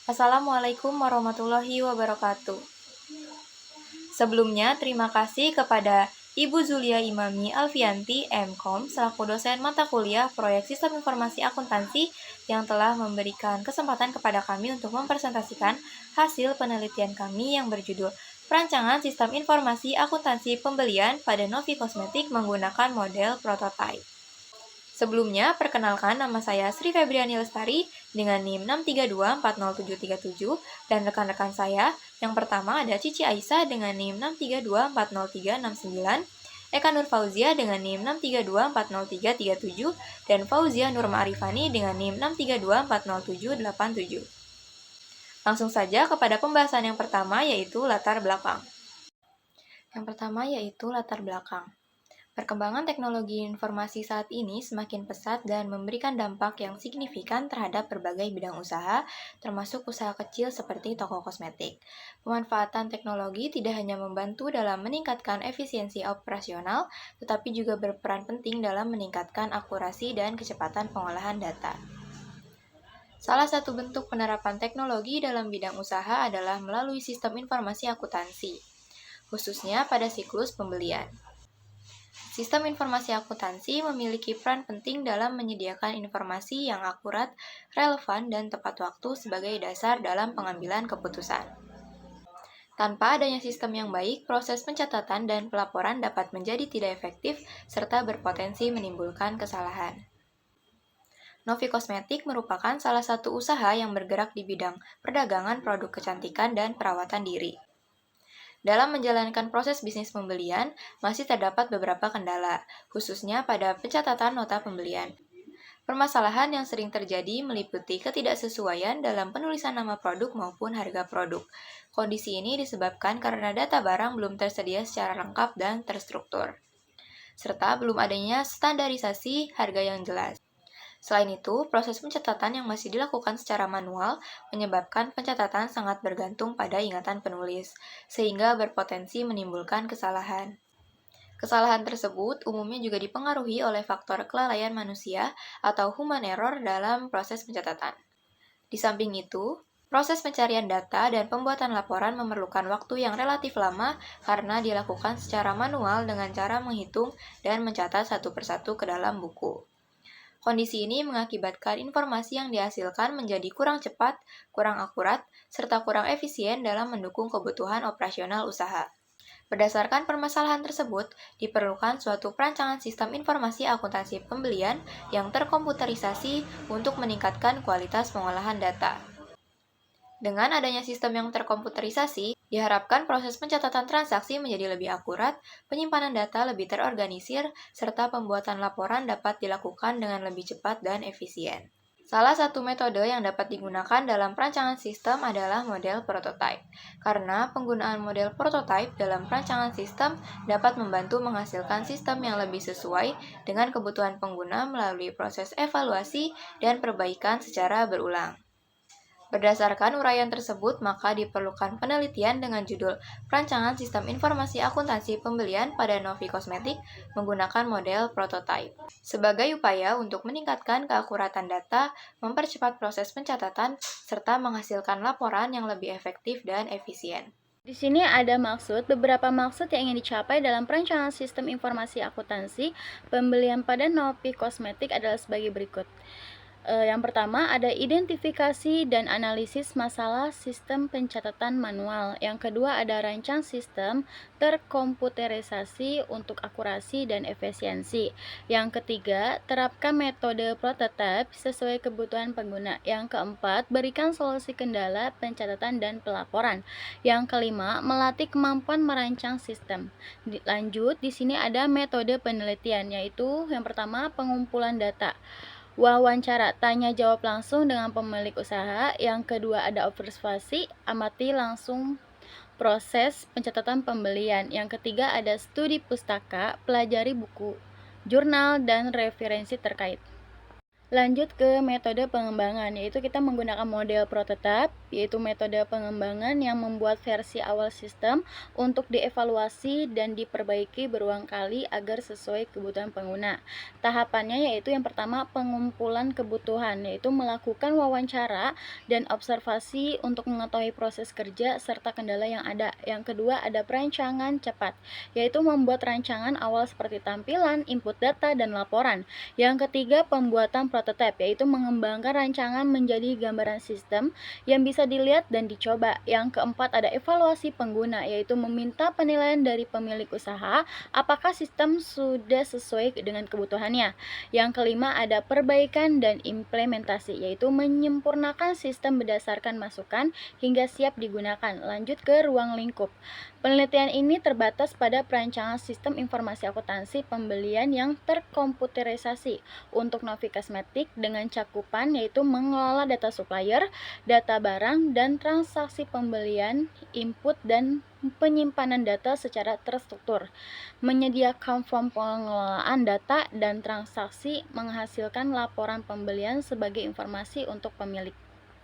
Assalamualaikum warahmatullahi wabarakatuh. Sebelumnya, terima kasih kepada Ibu Zulia Imami Alfianti, MKOM, selaku dosen mata kuliah Proyek Sistem Informasi Akuntansi yang telah memberikan kesempatan kepada kami untuk mempresentasikan hasil penelitian kami yang berjudul Perancangan Sistem Informasi Akuntansi Pembelian pada Novi Kosmetik menggunakan model prototype. Sebelumnya, perkenalkan nama saya Sri Febriani Lestari dengan NIM 6324077 dan rekan-rekan saya. Yang pertama ada Cici Aisyah dengan NIM 6324039, Eka Nur Fauzia dengan NIM 6324037, dan Fauzia Nur Ma'rifani dengan NIM 632400787. Langsung saja kepada pembahasan yang pertama, yaitu latar belakang. Yang pertama yaitu latar belakang. Perkembangan teknologi informasi saat ini semakin pesat dan memberikan dampak yang signifikan terhadap berbagai bidang usaha, termasuk usaha kecil seperti toko kosmetik. Pemanfaatan teknologi tidak hanya membantu dalam meningkatkan efisiensi operasional, tetapi juga berperan penting dalam meningkatkan akurasi dan kecepatan pengolahan data. Salah satu bentuk penerapan teknologi dalam bidang usaha adalah melalui sistem informasi akuntansi, khususnya pada siklus pembelian. Sistem informasi akuntansi memiliki peran penting dalam menyediakan informasi yang akurat, relevan, dan tepat waktu sebagai dasar dalam pengambilan keputusan. Tanpa adanya sistem yang baik, proses pencatatan dan pelaporan dapat menjadi tidak efektif serta berpotensi menimbulkan kesalahan. Novi Kosmetik merupakan salah satu usaha yang bergerak di bidang perdagangan produk kecantikan dan perawatan diri. Dalam menjalankan proses bisnis pembelian, masih terdapat beberapa kendala, khususnya pada pencatatan nota pembelian. Permasalahan yang sering terjadi meliputi ketidaksesuaian dalam penulisan nama produk maupun harga produk. Kondisi ini disebabkan karena data barang belum tersedia secara lengkap dan terstruktur, serta belum adanya standarisasi harga yang jelas. Selain itu, proses pencatatan yang masih dilakukan secara manual menyebabkan pencatatan sangat bergantung pada ingatan penulis, sehingga berpotensi menimbulkan kesalahan. Kesalahan tersebut umumnya juga dipengaruhi oleh faktor kelalaian manusia atau human error dalam proses pencatatan. Di samping itu, proses pencarian data dan pembuatan laporan memerlukan waktu yang relatif lama karena dilakukan secara manual dengan cara menghitung dan mencatat satu persatu ke dalam buku. Kondisi ini mengakibatkan informasi yang dihasilkan menjadi kurang cepat, kurang akurat, serta kurang efisien dalam mendukung kebutuhan operasional usaha. Berdasarkan permasalahan tersebut, diperlukan suatu perancangan sistem informasi akuntansi pembelian yang terkomputerisasi untuk meningkatkan kualitas pengolahan data. Dengan adanya sistem yang terkomputerisasi, diharapkan proses pencatatan transaksi menjadi lebih akurat, penyimpanan data lebih terorganisir, serta pembuatan laporan dapat dilakukan dengan lebih cepat dan efisien. Salah satu metode yang dapat digunakan dalam perancangan sistem adalah model prototype, karena penggunaan model prototype dalam perancangan sistem dapat membantu menghasilkan sistem yang lebih sesuai dengan kebutuhan pengguna melalui proses evaluasi dan perbaikan secara berulang. Berdasarkan uraian tersebut, maka diperlukan penelitian dengan judul Perancangan Sistem Informasi Akuntansi Pembelian pada Novi Kosmetik menggunakan model prototype. Sebagai upaya untuk meningkatkan keakuratan data, mempercepat proses pencatatan, serta menghasilkan laporan yang lebih efektif dan efisien. Di sini ada beberapa maksud yang ingin dicapai dalam perancangan sistem informasi akuntansi pembelian pada Novi Kosmetik adalah sebagai berikut. Yang pertama ada identifikasi dan analisis masalah sistem pencatatan manual. Yang kedua ada rancang sistem terkomputerisasi untuk akurasi dan efisiensi. Yang ketiga, terapkan metode prototipe sesuai kebutuhan pengguna. Yang keempat, berikan solusi kendala pencatatan dan pelaporan. Yang kelima, melatih kemampuan merancang sistem. Lanjut, di sini ada metode penelitian, yaitu yang pertama pengumpulan data. Wawancara, tanya jawab langsung dengan pemilik usaha. Yang kedua ada observasi, amati langsung proses pencatatan pembelian. Yang ketiga ada studi pustaka, pelajari buku, jurnal, dan referensi terkait. Lanjut ke metode pengembangan, yaitu kita menggunakan model prototype, yaitu metode pengembangan yang membuat versi awal sistem untuk dievaluasi dan diperbaiki berulang kali agar sesuai kebutuhan pengguna. Tahapannya yaitu yang pertama pengumpulan kebutuhan, yaitu melakukan wawancara dan observasi untuk mengetahui proses kerja serta kendala yang ada. Yang kedua ada perancangan cepat, yaitu membuat rancangan awal seperti tampilan, input data, dan laporan. Yang ketiga, pembuatan prototipe, yaitu mengembangkan rancangan menjadi gambaran sistem yang bisa dilihat dan dicoba. Yang keempat, ada evaluasi pengguna, yaitu meminta penilaian dari pemilik usaha apakah sistem sudah sesuai dengan kebutuhannya. Yang kelima, ada perbaikan dan implementasi, yaitu menyempurnakan sistem berdasarkan masukan hingga siap digunakan. Lanjut ke ruang lingkup. Penelitian ini terbatas pada perancangan sistem informasi akuntansi pembelian yang terkomputerisasi untuk Novi Kosmetik dengan cakupan yaitu mengelola data supplier, data barang, dan transaksi pembelian, input dan penyimpanan data secara terstruktur, menyediakan form pengelolaan data dan transaksi, menghasilkan laporan pembelian sebagai informasi untuk pemilik.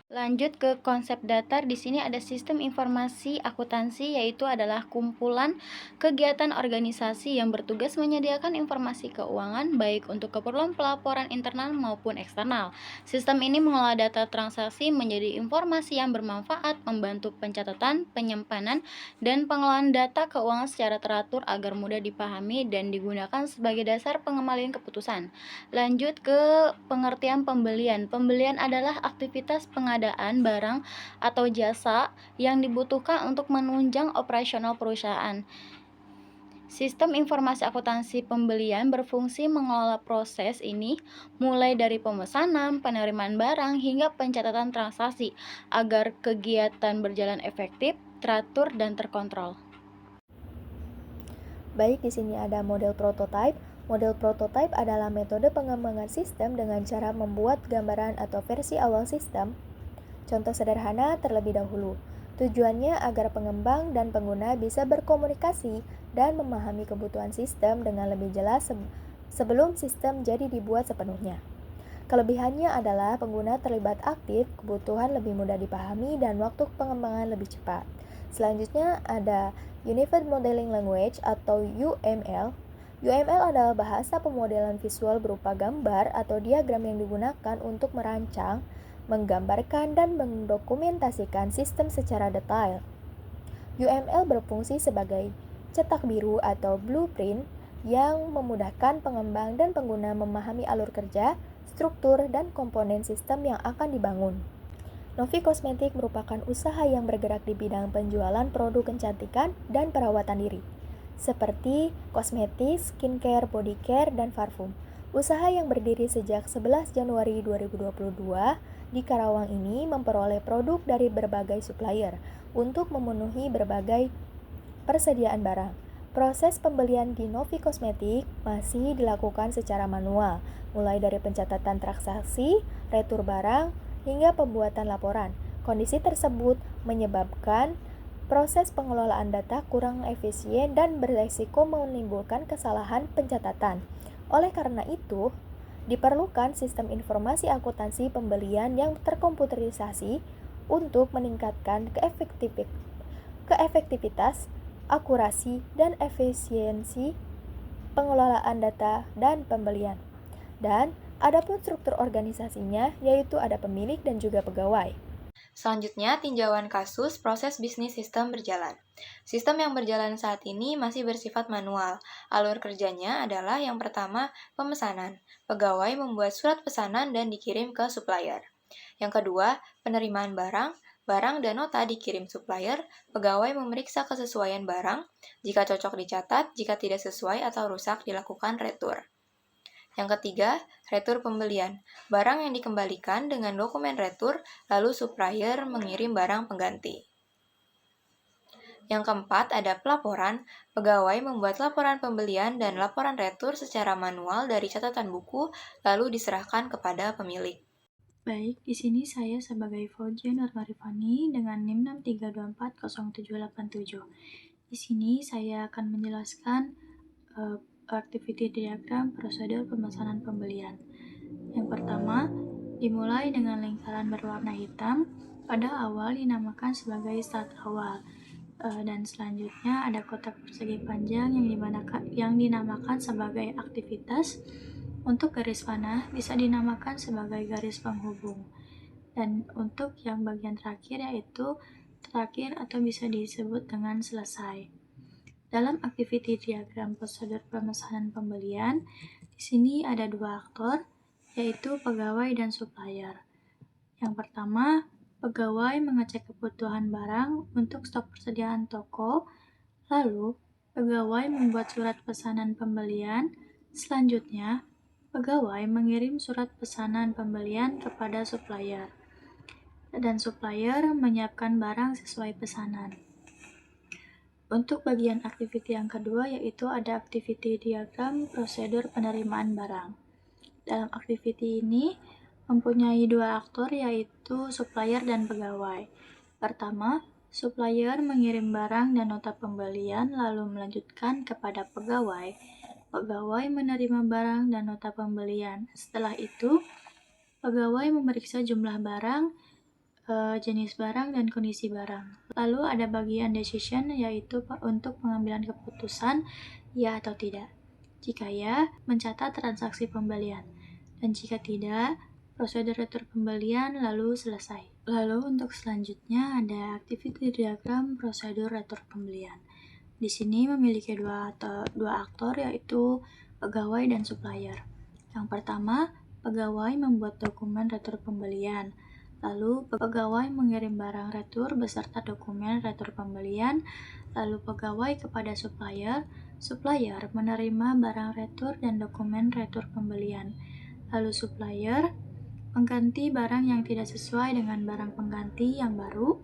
Lanjut ke konsep datar. Di sini ada sistem informasi akuntansi, yaitu adalah kumpulan kegiatan organisasi yang bertugas menyediakan informasi keuangan baik untuk keperluan pelaporan internal maupun eksternal. Sistem ini mengolah data transaksi menjadi informasi yang bermanfaat, membantu pencatatan, penyimpanan, dan pengelolaan data keuangan secara teratur agar mudah dipahami dan digunakan sebagai dasar pengemalian keputusan. Lanjut ke pengertian pembelian. Pembelian adalah aktivitas pengadaan barang atau jasa yang dibutuhkan untuk menunjang operasional perusahaan. Sistem informasi akuntansi pembelian berfungsi mengelola proses ini mulai dari pemesanan, penerimaan barang, hingga pencatatan transaksi agar kegiatan berjalan efektif, teratur, dan terkontrol. Baik, di sini ada model prototype. Model prototype adalah metode pengembangan sistem dengan cara membuat gambaran atau versi awal sistem. Contoh sederhana terlebih dahulu. Tujuannya agar pengembang dan pengguna bisa berkomunikasi dan memahami kebutuhan sistem dengan lebih jelas sebelum sistem jadi dibuat sepenuhnya. Kelebihannya adalah pengguna terlibat aktif, kebutuhan lebih mudah dipahami, dan waktu pengembangan lebih cepat. Selanjutnya ada Unified Modeling Language atau UML. UML adalah bahasa pemodelan visual berupa gambar atau diagram yang digunakan untuk merancang, menggambarkan, dan mendokumentasikan sistem secara detail. UML berfungsi sebagai cetak biru atau blueprint yang memudahkan pengembang dan pengguna memahami alur kerja, struktur, dan komponen sistem yang akan dibangun. Novi Kosmetik merupakan usaha yang bergerak di bidang penjualan produk kecantikan dan perawatan diri, seperti kosmetik, skincare, body care, dan parfum. Usaha yang berdiri sejak 11 Januari 2022 di Karawang ini memperoleh produk dari berbagai supplier untuk memenuhi berbagai persediaan barang. Proses pembelian di Novi Kosmetik masih dilakukan secara manual, mulai dari pencatatan transaksi, retur barang, hingga pembuatan laporan. Kondisi tersebut menyebabkan proses pengelolaan data kurang efisien dan beresiko menimbulkan kesalahan pencatatan. Oleh karena itu, diperlukan sistem informasi akuntansi pembelian yang terkomputerisasi untuk meningkatkan keefektivitas, akurasi, dan efisiensi pengelolaan data dan pembelian. Dan adapun struktur organisasinya, yaitu ada pemilik dan juga pegawai. Selanjutnya, tinjauan kasus proses bisnis sistem berjalan. Sistem yang berjalan saat ini masih bersifat manual. Alur kerjanya adalah yang pertama, pemesanan. Pegawai membuat surat pesanan dan dikirim ke supplier. Yang kedua, penerimaan barang. Barang dan nota dikirim supplier, pegawai memeriksa kesesuaian barang. Jika cocok dicatat, jika tidak sesuai atau rusak dilakukan retur. Yang ketiga, retur pembelian. Barang yang dikembalikan dengan dokumen retur, lalu supplier mengirim barang pengganti. Yang keempat, ada pelaporan. Pegawai membuat laporan pembelian dan laporan retur secara manual dari catatan buku, lalu diserahkan kepada pemilik. Baik, di sini saya sebagai Fauzia Nurmarifani dengan NIM 632407877. Di sini saya akan menjelaskan activity diagram prosedur pemesanan pembelian. Yang pertama, dimulai dengan lingkaran berwarna hitam, pada awal dinamakan sebagai start awal. Dan selanjutnya ada kotak persegi panjang yang dinamakan sebagai aktivitas. Untuk garis panah bisa dinamakan sebagai garis penghubung. Dan untuk yang bagian terakhir yaitu terakhir atau bisa disebut dengan selesai. Dalam activity diagram prosedur pemesanan pembelian, di sini ada dua aktor, yaitu pegawai dan supplier. Yang pertama, pegawai mengecek kebutuhan barang untuk stok persediaan toko, lalu pegawai membuat surat pesanan pembelian. Selanjutnya, pegawai mengirim surat pesanan pembelian kepada supplier, dan supplier menyiapkan barang sesuai pesanan. Untuk bagian activity yang kedua yaitu ada activity diagram prosedur penerimaan barang. Dalam activity ini mempunyai dua aktor yaitu supplier dan pegawai. Pertama, supplier mengirim barang dan nota pembelian lalu melanjutkan kepada pegawai. Pegawai menerima barang dan nota pembelian. Setelah itu, pegawai memeriksa jumlah barang, jenis barang, dan kondisi barang. Lalu ada bagian decision yaitu untuk pengambilan keputusan ya atau tidak. Jika ya, mencatat transaksi pembelian. Dan jika tidak, prosedur retur pembelian lalu selesai. Lalu untuk selanjutnya ada activity diagram prosedur retur pembelian. Di sini memiliki dua aktor yaitu pegawai dan supplier. Yang pertama, pegawai membuat dokumen retur pembelian. Lalu pegawai mengirim barang retur beserta dokumen retur pembelian. Lalu pegawai kepada supplier. Supplier menerima barang retur dan dokumen retur pembelian. Lalu supplier mengganti barang yang tidak sesuai dengan barang pengganti yang baru,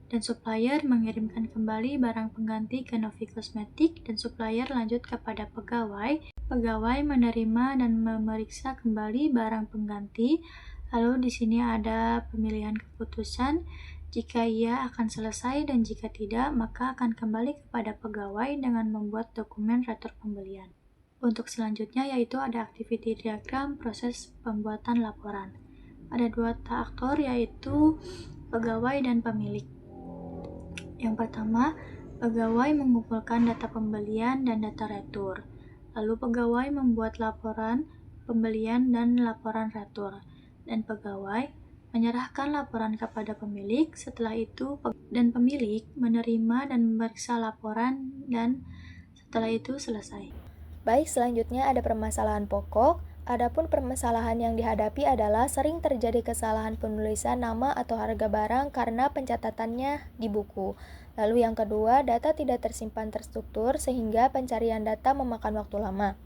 dan supplier mengirimkan kembali barang pengganti ke Novi Kosmetik, dan supplier lanjut kepada pegawai. Pegawai menerima dan memeriksa kembali barang pengganti. Lalu di sini ada pemilihan keputusan. Jika ia akan selesai dan jika tidak, maka akan kembali kepada pegawai dengan membuat dokumen retur pembelian. Untuk selanjutnya yaitu ada activity diagram proses pembuatan laporan. Ada dua aktor yaitu pegawai dan pemilik. Yang pertama, pegawai mengumpulkan data pembelian dan data retur. Lalu pegawai membuat laporan pembelian dan laporan retur. Dan pegawai menyerahkan laporan kepada pemilik. Setelah itu, dan pemilik menerima dan memeriksa laporan dan setelah itu selesai. Baik, selanjutnya ada permasalahan pokok. Adapun permasalahan yang dihadapi adalah sering terjadi kesalahan penulisan nama atau harga barang karena pencatatannya di buku. Lalu yang kedua, data tidak tersimpan terstruktur sehingga pencarian data memakan waktu lama.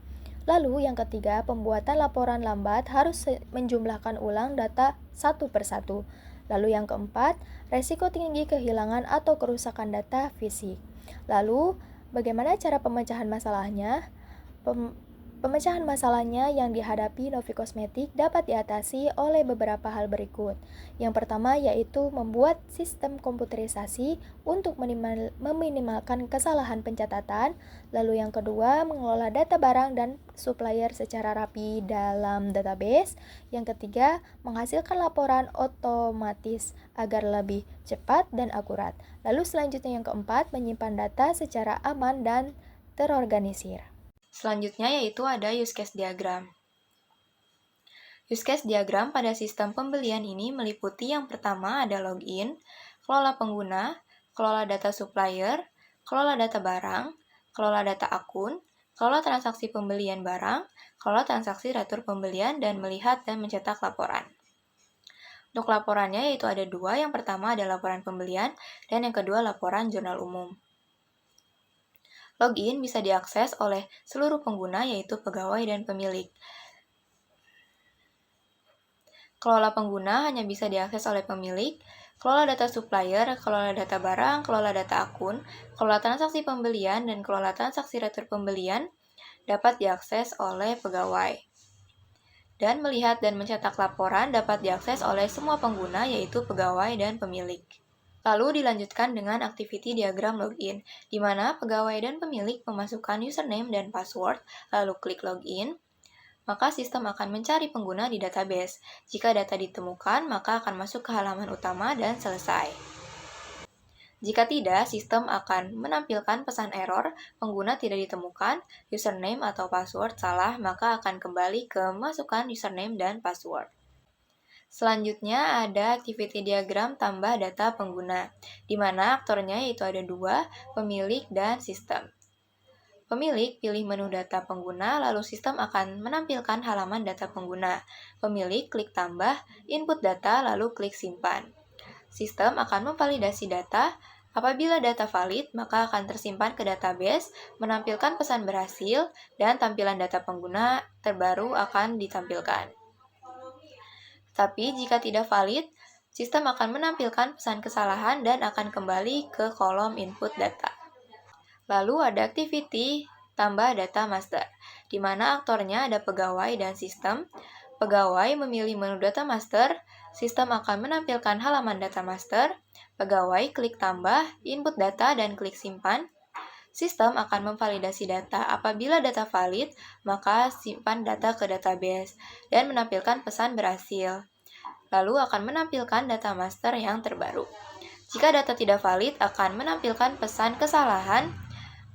Lalu yang ketiga, pembuatan laporan lambat harus menjumlahkan ulang data satu persatu. Lalu yang keempat, resiko tinggi kehilangan atau kerusakan data fisik. Lalu, bagaimana cara pemecahan masalahnya? Pemecahan masalahnya yang dihadapi Novi Kosmetik dapat diatasi oleh beberapa hal berikut. Yang pertama yaitu membuat sistem komputerisasi untuk meminimalkan kesalahan pencatatan. Lalu yang kedua, mengelola data barang dan supplier secara rapi dalam database. Yang ketiga, menghasilkan laporan otomatis agar lebih cepat dan akurat. Lalu selanjutnya yang keempat, menyimpan data secara aman dan terorganisir. Selanjutnya yaitu ada use case diagram. Use case diagram pada sistem pembelian ini meliputi yang pertama ada login, kelola pengguna, kelola data supplier, kelola data barang, kelola data akun, kelola transaksi pembelian barang, kelola transaksi retur pembelian, dan melihat dan mencetak laporan. Untuk laporannya yaitu ada dua, yang pertama ada laporan pembelian, dan yang kedua laporan jurnal umum. Login bisa diakses oleh seluruh pengguna yaitu pegawai dan pemilik. Kelola pengguna hanya bisa diakses oleh pemilik. Kelola data supplier, kelola data barang, kelola data akun, kelola transaksi pembelian, dan kelola transaksi retur pembelian dapat diakses oleh pegawai. Dan melihat dan mencetak laporan dapat diakses oleh semua pengguna yaitu pegawai dan pemilik. Lalu dilanjutkan dengan activity diagram login, di mana pegawai dan pemilik memasukkan username dan password, lalu klik login. maka sistem akan mencari pengguna di database. Jika data ditemukan, maka akan masuk ke halaman utama dan selesai. Jika tidak, sistem akan menampilkan pesan error, pengguna tidak ditemukan, username atau password salah, maka akan kembali ke masukkan username dan password. Selanjutnya ada activity diagram tambah data pengguna, di mana aktornya yaitu ada dua, pemilik dan sistem. Pemilik pilih menu data pengguna, lalu sistem akan menampilkan halaman data pengguna. Pemilik klik tambah, input data, lalu klik simpan. Sistem akan memvalidasi data. Apabila data valid, maka akan tersimpan ke database, menampilkan pesan berhasil, dan tampilan data pengguna terbaru akan ditampilkan. Tapi jika tidak valid, sistem akan menampilkan pesan kesalahan dan akan kembali ke kolom input data. Lalu ada activity tambah data master, di mana aktornya ada pegawai dan sistem. Pegawai memilih menu data master, sistem akan menampilkan halaman data master. Pegawai klik tambah, input data dan klik simpan. Sistem akan memvalidasi data. Apabila data valid, maka simpan data ke database dan menampilkan pesan berhasil. Lalu akan menampilkan data master yang terbaru. Jika data tidak valid, akan menampilkan pesan kesalahan,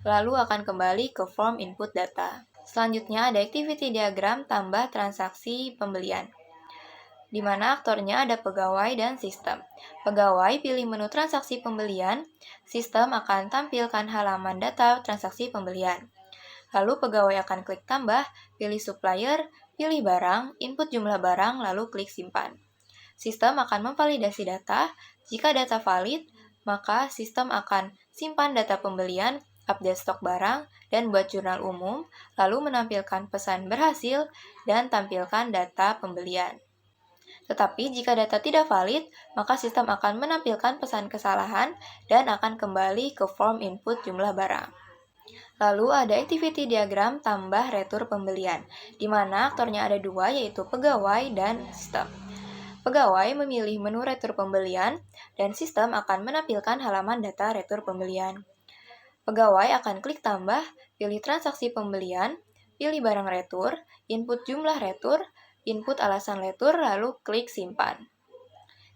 lalu akan kembali ke form input data. Selanjutnya ada activity diagram tambah transaksi pembelian, di mana aktornya ada pegawai dan sistem. Pegawai pilih menu transaksi pembelian, sistem akan tampilkan halaman data transaksi pembelian. Lalu pegawai akan klik tambah, pilih supplier, pilih barang, input jumlah barang, lalu klik simpan. Sistem akan memvalidasi data. Jika data valid, maka sistem akan simpan data pembelian, update stok barang, dan buat jurnal umum, lalu menampilkan pesan berhasil dan tampilkan data pembelian. Tetapi jika data tidak valid, maka sistem akan menampilkan pesan kesalahan dan akan kembali ke form input jumlah barang. Lalu ada activity diagram tambah retur pembelian, di mana aktornya ada dua, yaitu pegawai dan sistem. Pegawai memilih menu retur pembelian, dan sistem akan menampilkan halaman data retur pembelian. Pegawai akan klik tambah, pilih transaksi pembelian, pilih barang retur, input jumlah retur, input alasan retur, lalu klik simpan.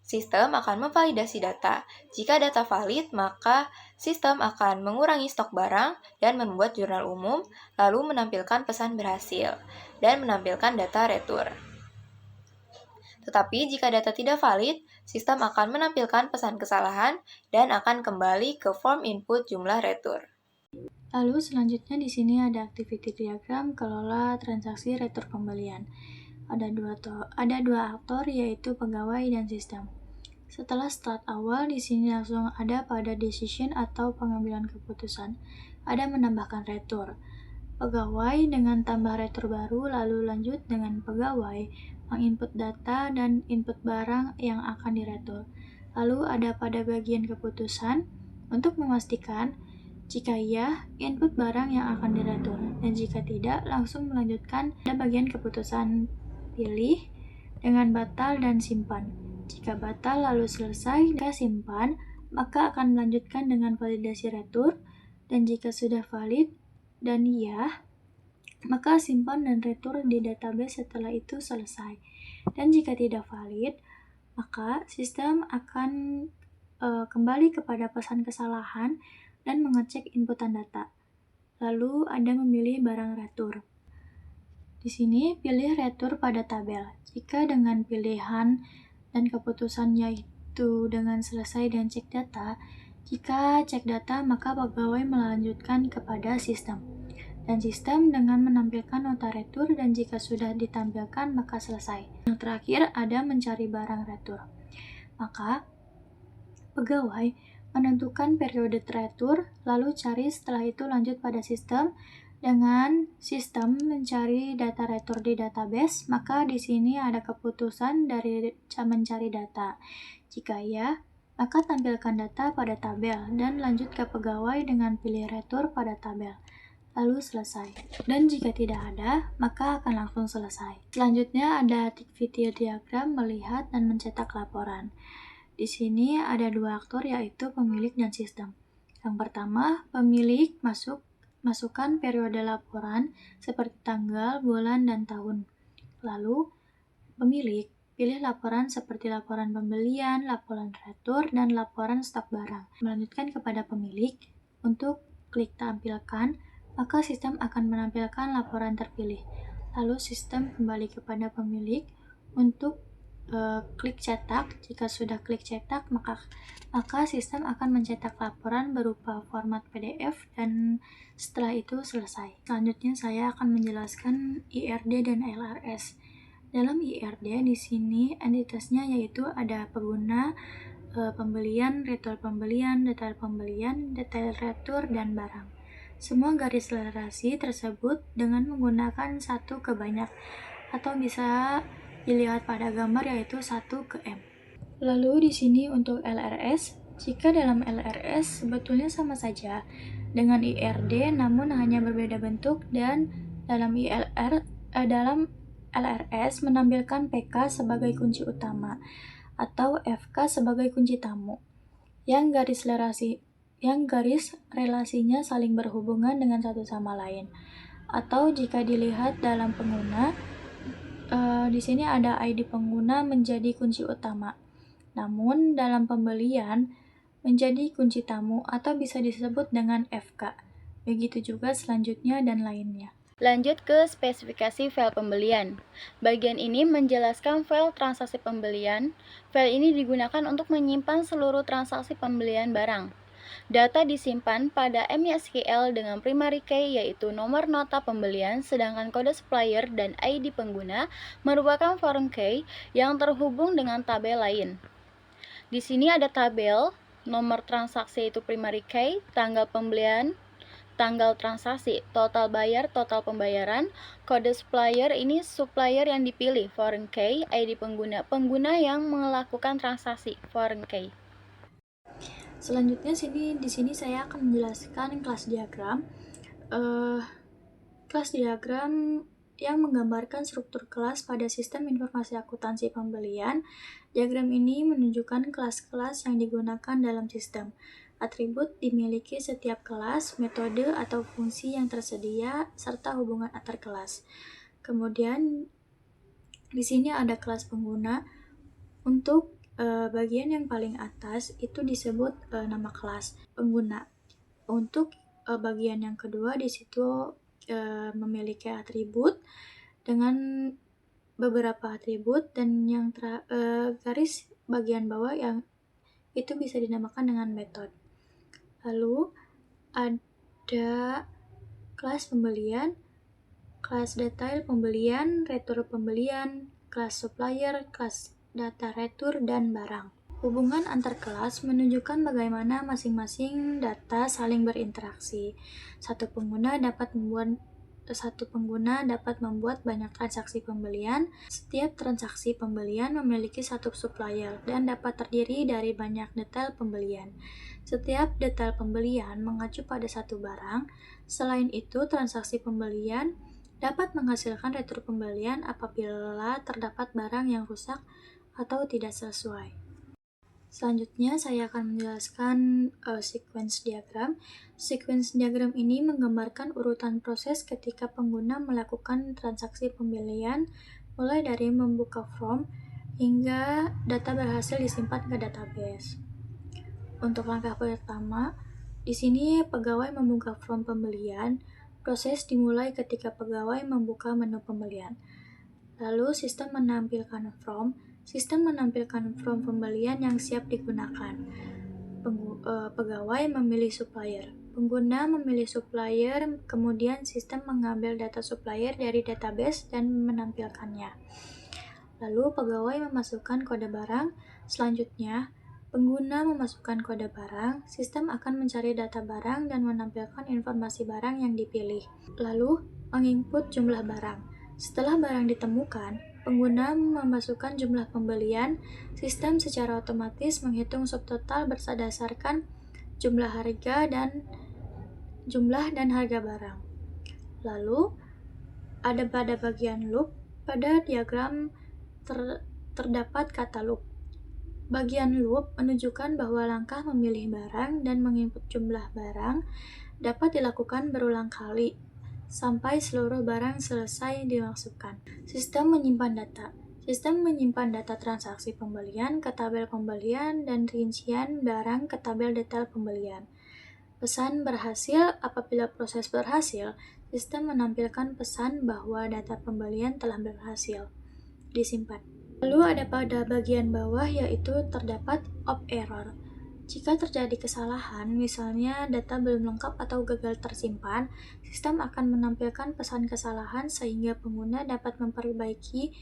Sistem akan memvalidasi data. Jika data valid, maka sistem akan mengurangi stok barang dan membuat jurnal umum, lalu menampilkan pesan berhasil, dan menampilkan data retur. Tetapi jika data tidak valid, sistem akan menampilkan pesan kesalahan dan akan kembali ke form input jumlah retur. Lalu selanjutnya di sini ada activity diagram kelola transaksi retur pembelian. Ada dua aktor, yaitu pegawai dan sistem. Setelah start awal, di sini langsung ada pada decision atau pengambilan keputusan. Ada menambahkan retur. Pegawai dengan tambah retur baru, lalu lanjut dengan pegawai menginput data dan input barang yang akan diretur. Lalu ada pada bagian keputusan untuk memastikan jika iya, input barang yang akan diretur, dan jika tidak, langsung melanjutkan pada bagian keputusan pilih dengan batal dan simpan. Jika batal lalu selesai, jika simpan, maka akan melanjutkan dengan validasi retur, dan jika sudah valid dan iya, maka simpan dan retur di database setelah itu selesai. Dan jika tidak valid, maka sistem akan kembali kepada pesan kesalahan dan mengecek inputan data. Lalu ada memilih barang retur. Di sini pilih retur pada tabel. Jika dengan pilihan dan keputusannya itu dengan selesai dan cek data, jika cek data maka pegawai melanjutkan kepada sistem. Dan sistem dengan menampilkan nota retur, dan jika sudah ditampilkan maka selesai. Yang terakhir ada mencari barang retur. Maka pegawai menentukan periode retur, lalu cari, setelah itu lanjut pada sistem. Dengan sistem mencari data retur di database, maka di sini ada keputusan dari mencari data. Jika iya, maka tampilkan data pada tabel dan lanjut ke pegawai dengan pilih retur pada tabel. Lalu selesai. Dan jika tidak ada, maka akan langsung selesai. Selanjutnya ada activity diagram melihat dan mencetak laporan. Di sini ada dua aktor, yaitu pemilik dan sistem. Yang pertama, pemilik masukkan periode laporan seperti tanggal, bulan, dan tahun. Lalu, pemilik pilih laporan seperti laporan pembelian, laporan retur, dan laporan stok barang. Melanjutkan kepada pemilik untuk klik tampilkan, maka sistem akan menampilkan laporan terpilih. Lalu sistem kembali kepada pemilik untuk klik cetak. Jika sudah klik cetak, maka sistem akan mencetak laporan berupa format PDF dan setelah itu selesai. Selanjutnya saya akan menjelaskan IRD dan LRS. Dalam IRD di sini entitasnya yaitu ada pengguna, pembelian, retur pembelian, detail pembelian, detail retur, dan barang. Semua garis relasi tersebut dengan menggunakan 1 ke banyak atau bisa dilihat pada gambar yaitu 1 ke M. Lalu di sini untuk LRS, jika dalam LRS sebetulnya sama saja dengan IRD namun hanya berbeda bentuk dan dalam LRS menampilkan PK sebagai kunci utama atau FK sebagai kunci tamu yang garis relasinya saling berhubungan dengan satu sama lain. Atau jika dilihat dalam pengguna, di sini ada ID pengguna menjadi kunci utama. Namun dalam pembelian menjadi kunci tamu atau bisa disebut dengan FK. Begitu juga selanjutnya dan lainnya. Lanjut ke spesifikasi file pembelian. Bagian ini menjelaskan file transaksi pembelian. File ini digunakan untuk menyimpan seluruh transaksi pembelian barang. Data disimpan pada MySQL dengan primary key yaitu nomor nota pembelian, sedangkan kode supplier dan ID pengguna merupakan foreign key yang terhubung dengan tabel lain. Di sini ada tabel, nomor transaksi itu primary key, tanggal pembelian, tanggal transaksi, total bayar, total pembayaran, kode supplier ini supplier yang dipilih, foreign key, ID pengguna yang melakukan transaksi, foreign key. Selanjutnya di sini saya akan menjelaskan kelas diagram. Kelas diagram yang menggambarkan struktur kelas pada sistem informasi akuntansi pembelian. Diagram ini menunjukkan kelas-kelas yang digunakan dalam sistem. Atribut dimiliki setiap kelas, metode atau fungsi yang tersedia, serta hubungan antar kelas. Kemudian di sini ada kelas pengguna. Untuk bagian yang paling atas itu disebut nama kelas pengguna. Untuk bagian yang kedua di situ memiliki atribut dengan beberapa atribut, dan yang garis bagian bawah yang itu bisa dinamakan dengan metode. Lalu ada kelas pembelian, kelas detail pembelian, retur pembelian, kelas supplier, kelas data retur, dan barang. Hubungan antar kelas menunjukkan bagaimana masing-masing data saling berinteraksi. Satu pengguna dapat membuat banyak transaksi pembelian. Setiap transaksi pembelian memiliki satu supplier dan dapat terdiri dari banyak detail pembelian. Setiap detail pembelian mengacu pada satu barang. Selain itu, transaksi pembelian dapat menghasilkan retur pembelian apabila terdapat barang yang rusak atau tidak sesuai. Selanjutnya saya akan menjelaskan sequence diagram. Sequence diagram ini menggambarkan urutan proses ketika pengguna melakukan transaksi pembelian, mulai dari membuka form hingga data berhasil disimpan ke database. Untuk langkah pertama, di sini pegawai membuka form pembelian. Proses dimulai ketika pegawai membuka menu pembelian. Lalu sistem menampilkan form. Sistem menampilkan form pembelian yang siap digunakan. Pegawai memilih supplier. Pengguna memilih supplier, kemudian sistem mengambil data supplier dari database dan menampilkannya. Lalu pegawai memasukkan kode barang. Selanjutnya, pengguna memasukkan kode barang, sistem akan mencari data barang dan menampilkan informasi barang yang dipilih. Lalu, menginput jumlah barang. Setelah barang ditemukan, pengguna memasukkan jumlah pembelian. Sistem secara otomatis menghitung subtotal berdasarkan jumlah dan harga barang. Lalu, ada pada bagian loop. Pada diagram terdapat kata loop. Bagian loop menunjukkan bahwa langkah memilih barang dan menginput jumlah barang dapat dilakukan berulang kali sampai seluruh barang selesai dimasukkan. Sistem menyimpan data. Sistem menyimpan data transaksi pembelian ke tabel pembelian dan rincian barang ke tabel detail pembelian. Pesan berhasil. Apabila proses berhasil, sistem menampilkan pesan bahwa data pembelian telah berhasil disimpan. Lalu ada pada bagian bawah yaitu terdapat op error. Jika terjadi kesalahan, misalnya data belum lengkap atau gagal tersimpan, sistem akan menampilkan pesan kesalahan sehingga pengguna dapat memperbaiki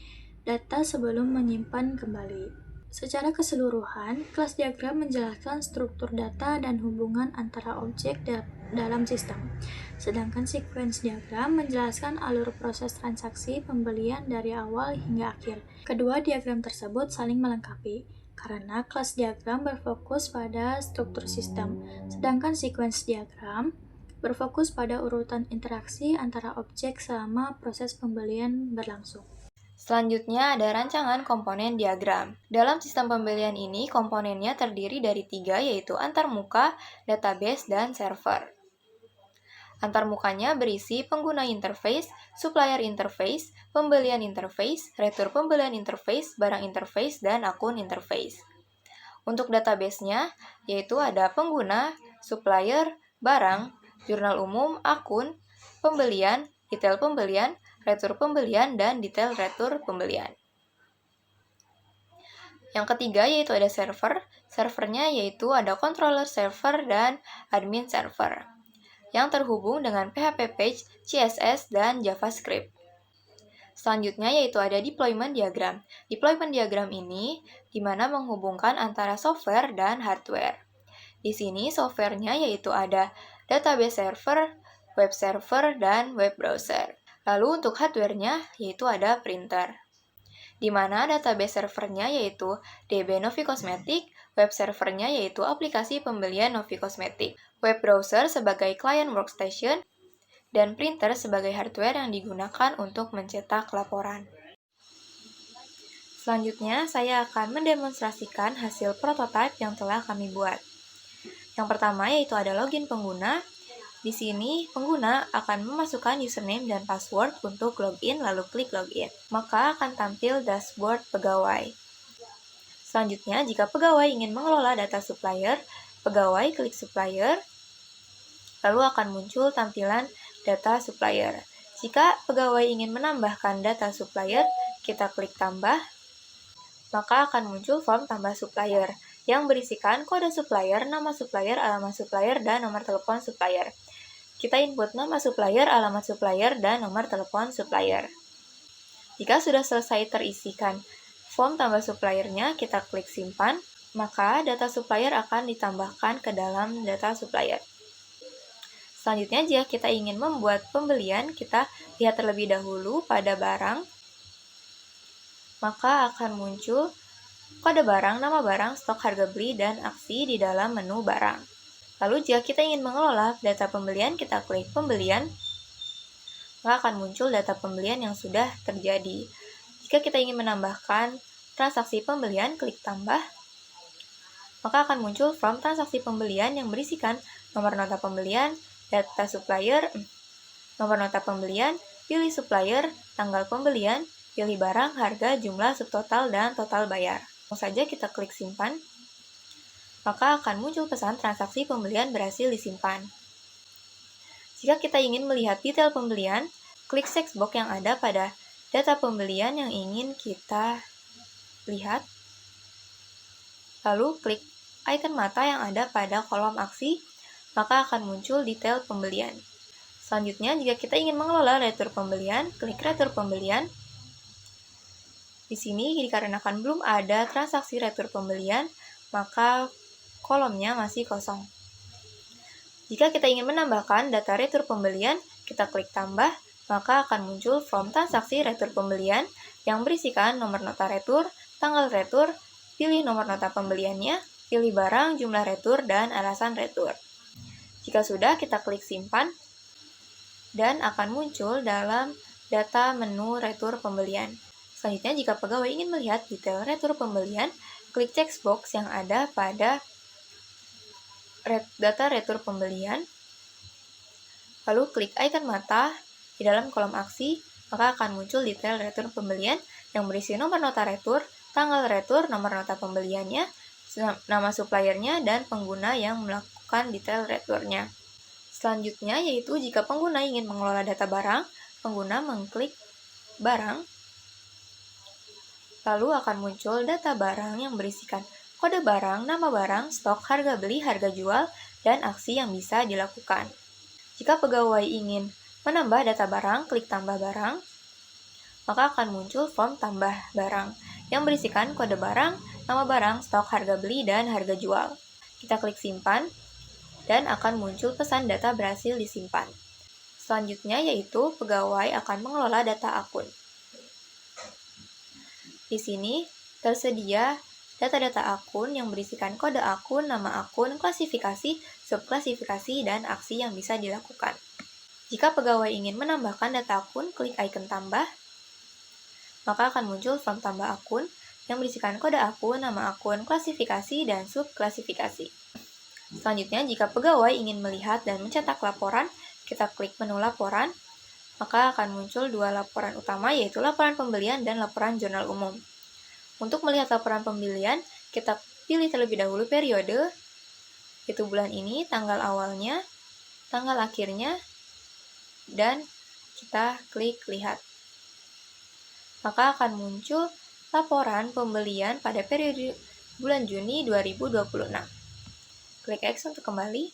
data sebelum menyimpan kembali. Secara keseluruhan, kelas diagram menjelaskan struktur data dan hubungan antara objek dalam sistem. Sedangkan sequence diagram menjelaskan alur proses transaksi pembelian dari awal hingga akhir. Kedua diagram tersebut saling melengkapi, karena kelas diagram berfokus pada struktur sistem, sedangkan sequence diagram berfokus pada urutan interaksi antara objek selama proses pembelian berlangsung. Selanjutnya ada rancangan komponen diagram. Dalam sistem pembelian ini, komponennya terdiri dari 3, yaitu antarmuka, database, dan server. Antarmukanya berisi pengguna interface, supplier interface, pembelian interface, retur pembelian interface, barang interface, dan akun interface. Untuk database-nya, yaitu ada pengguna, supplier, barang, jurnal umum, akun, pembelian, detail pembelian, retur pembelian, dan detail retur pembelian. Yang ketiga yaitu ada server. Servernya yaitu ada controller server dan admin server yang terhubung dengan PHP page, CSS, dan JavaScript. Selanjutnya yaitu ada deployment diagram. Deployment diagram ini di mana menghubungkan antara software dan hardware. Di sini softwarenya yaitu ada database server, web server, dan web browser. Lalu untuk hardware-nya yaitu ada printer, di mana database servernya yaitu DB Novi Cosmetic, web servernya yaitu aplikasi pembelian Novi Cosmetic, web browser sebagai client workstation, dan printer sebagai hardware yang digunakan untuk mencetak laporan. Selanjutnya, saya akan mendemonstrasikan hasil prototipe yang telah kami buat. Yang pertama yaitu ada login pengguna. Di sini, pengguna akan memasukkan username dan password untuk login, lalu klik login. Maka akan tampil dashboard pegawai. Selanjutnya, jika pegawai ingin mengelola data supplier, pegawai klik supplier, lalu akan muncul tampilan data supplier. Jika pegawai ingin menambahkan data supplier, kita klik tambah, maka akan muncul form tambah supplier yang berisikan kode supplier, nama supplier, alamat supplier, dan nomor telepon supplier. Kita input nama supplier, alamat supplier, dan nomor telepon supplier. Jika sudah selesai terisikan form tambah suppliernya, kita klik simpan, maka data supplier akan ditambahkan ke dalam data supplier. Selanjutnya, jika kita ingin membuat pembelian, kita lihat terlebih dahulu pada barang, maka akan muncul kode barang, nama barang, stok harga beli, dan aksi di dalam menu barang. Lalu jika kita ingin mengelola data pembelian, kita klik pembelian, maka akan muncul data pembelian yang sudah terjadi. Jika kita ingin menambahkan transaksi pembelian, klik tambah, maka akan muncul form transaksi pembelian yang berisikan nomor nota pembelian, data supplier, nomor nota pembelian, pilih supplier, tanggal pembelian, pilih barang, harga, jumlah, subtotal, dan total bayar. Langsung saja kita klik simpan, maka akan muncul pesan transaksi pembelian berhasil disimpan. Jika kita ingin melihat detail pembelian, klik checkbox yang ada pada data pembelian yang ingin kita lihat, lalu klik icon mata yang ada pada kolom aksi, maka akan muncul detail pembelian. Selanjutnya, jika kita ingin mengelola retur pembelian, klik retur pembelian. Di sini, dikarenakan belum ada transaksi retur pembelian, maka kolomnya masih kosong. Jika kita ingin menambahkan data retur pembelian, kita klik tambah, maka akan muncul form transaksi retur pembelian yang berisikan nomor nota retur, tanggal retur, pilih nomor nota pembeliannya, pilih barang, jumlah retur, dan alasan retur. Jika sudah, kita klik simpan, dan akan muncul dalam data menu retur pembelian. Selanjutnya, jika pegawai ingin melihat detail retur pembelian, klik checkbox yang ada pada data retur pembelian, Lalu klik icon mata di dalam kolom aksi, maka akan muncul detail retur pembelian yang berisi nomor nota retur, tanggal retur, nomor nota pembeliannya, nama suppliernya, dan pengguna yang melakukan detail returnya. Selanjutnya yaitu jika pengguna ingin mengelola data barang, pengguna mengklik barang, lalu akan muncul data barang yang berisikan kode barang, nama barang, stok, harga beli, harga jual, dan aksi yang bisa dilakukan. Jika pegawai ingin menambah data barang, klik tambah barang, maka akan muncul form tambah barang yang berisikan kode barang, nama barang, stok, harga beli, dan harga jual. Kita klik simpan, dan akan muncul pesan data berhasil disimpan. Selanjutnya yaitu pegawai akan mengelola data akun. Di sini tersedia data-data akun yang berisikan kode akun, nama akun, klasifikasi, subklasifikasi, dan aksi yang bisa dilakukan. Jika pegawai ingin menambahkan data akun, klik icon tambah, maka akan muncul form tambah akun yang berisikan kode akun, nama akun, klasifikasi, dan subklasifikasi. Selanjutnya, jika pegawai ingin melihat dan mencetak laporan, kita klik menu laporan, maka akan muncul dua laporan utama, yaitu laporan pembelian dan laporan jurnal umum. Untuk melihat laporan pembelian, kita pilih terlebih dahulu periode, yaitu bulan ini, tanggal awalnya, tanggal akhirnya, dan kita klik lihat. Maka akan muncul laporan pembelian pada periode bulan Juni 2026. Klik X untuk kembali.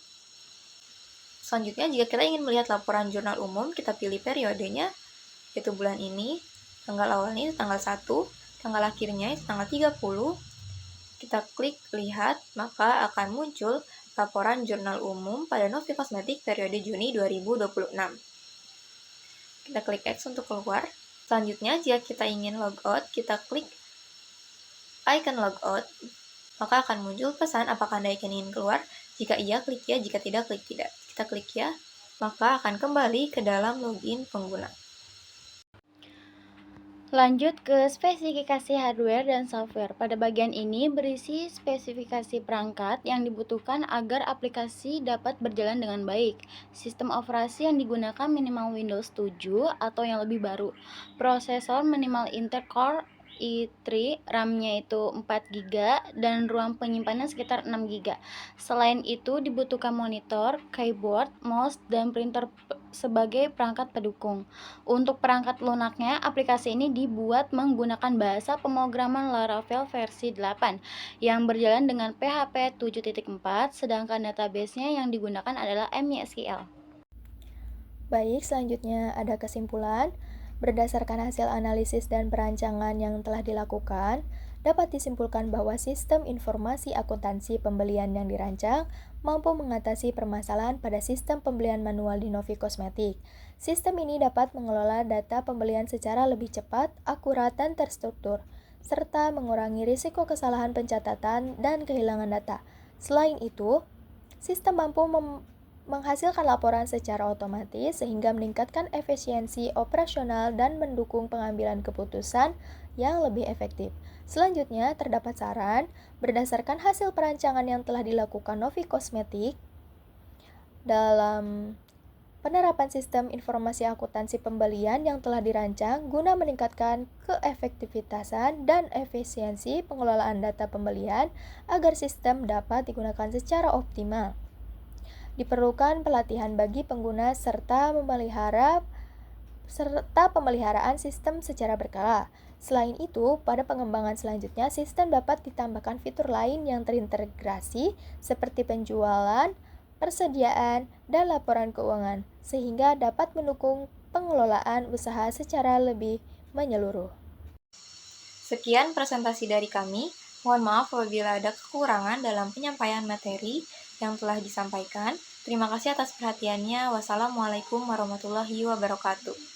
Selanjutnya, jika kita ingin melihat laporan jurnal umum, kita pilih periodenya, yaitu bulan ini, tanggal awalnya tanggal 1, tanggal akhirnya tanggal 30. Kita klik lihat, maka akan muncul laporan jurnal umum pada Novi Kosmetik periode Juni 2026. Kita klik X untuk keluar. Selanjutnya, jika kita ingin logout, kita klik icon logout, maka akan muncul pesan apakah Anda ingin keluar. Jika iya, klik ya. Jika tidak, klik tidak. Kita klik ya, maka akan kembali ke dalam login pengguna. Lanjut ke spesifikasi hardware dan software. Pada bagian ini berisi spesifikasi perangkat yang dibutuhkan agar aplikasi dapat berjalan dengan baik. Sistem operasi yang digunakan minimal Windows 7 atau yang lebih baru. Prosesor minimal Intel Core i3, RAM-nya itu 4GB dan ruang penyimpanan sekitar 6GB. Selain itu dibutuhkan monitor, keyboard, mouse, dan printer sebagai perangkat pendukung. Untuk perangkat lunaknya, aplikasi ini dibuat menggunakan bahasa pemrograman Laravel versi 8 yang berjalan dengan PHP 7.4, sedangkan database-nya yang digunakan adalah MySQL. Baik, selanjutnya ada kesimpulan. Berdasarkan hasil analisis dan perancangan yang telah dilakukan, dapat disimpulkan bahwa sistem informasi akuntansi pembelian yang dirancang mampu mengatasi permasalahan pada sistem pembelian manual di Novi Kosmetik. Sistem ini dapat mengelola data pembelian secara lebih cepat, akurat, dan terstruktur, serta mengurangi risiko kesalahan pencatatan dan kehilangan data. Selain itu, sistem mampu menghasilkan laporan secara otomatis sehingga meningkatkan efisiensi operasional dan mendukung pengambilan keputusan yang lebih efektif. Selanjutnya, terdapat saran berdasarkan hasil perancangan yang telah dilakukan Novi Kosmetik dalam penerapan sistem informasi akuntansi pembelian yang telah dirancang guna meningkatkan keefektivitasan dan efisiensi pengelolaan data pembelian agar sistem dapat digunakan secara optimal. Diperlukan pelatihan bagi pengguna serta pemeliharaan sistem secara berkala. Selain itu, pada pengembangan selanjutnya, sistem dapat ditambahkan fitur lain yang terintegrasi seperti penjualan, persediaan, dan laporan keuangan, sehingga dapat mendukung pengelolaan usaha secara lebih menyeluruh. Sekian presentasi dari kami. Mohon maaf apabila ada kekurangan dalam penyampaian materi yang telah disampaikan. Terima kasih atas perhatiannya. Wassalamualaikum warahmatullahi wabarakatuh.